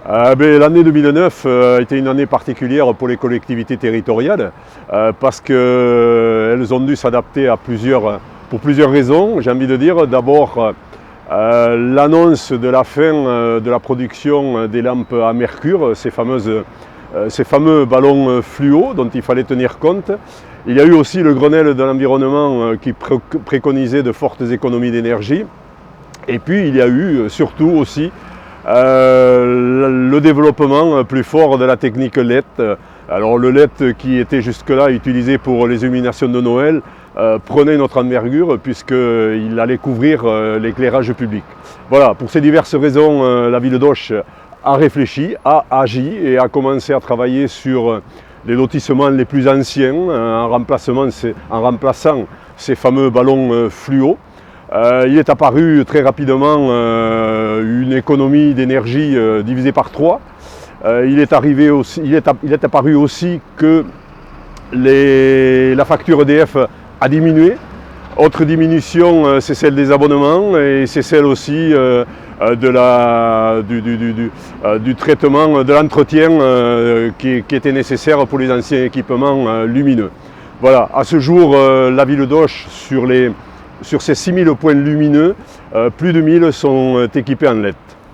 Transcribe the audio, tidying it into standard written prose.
L'année 2009 a été une année particulière pour les collectivités territoriales parce qu'elles ont dû s'adapter pour plusieurs raisons. J'ai envie de dire d'abord l'annonce de la fin de la production des lampes à mercure, ces fameux ballons fluo dont il fallait tenir compte. Il y a eu aussi le Grenelle de l'environnement qui préconisait de fortes économies d'énergie. Et puis il y a eu surtout aussi le développement plus fort de la technique LED. Alors le LED qui était jusque-là utilisé pour les illuminations de Noël prenait notre envergure puisqu'il allait couvrir l'éclairage public. Voilà, pour ces diverses raisons, la ville d'Auch a réfléchi, a agi et a commencé à travailler sur les lotissements les plus anciens en remplaçant ces fameux ballons fluo. Il est apparu très rapidement une économie d'énergie divisée par 3. Il est apparu aussi que la facture EDF a diminué. Autre diminution, c'est celle des abonnements et c'est celle aussi du traitement, de l'entretien qui était nécessaire pour les anciens équipements lumineux. Voilà, à ce jour, la ville d'Auch, sur ces 6000 points lumineux, plus de 1000 sont équipés en LED.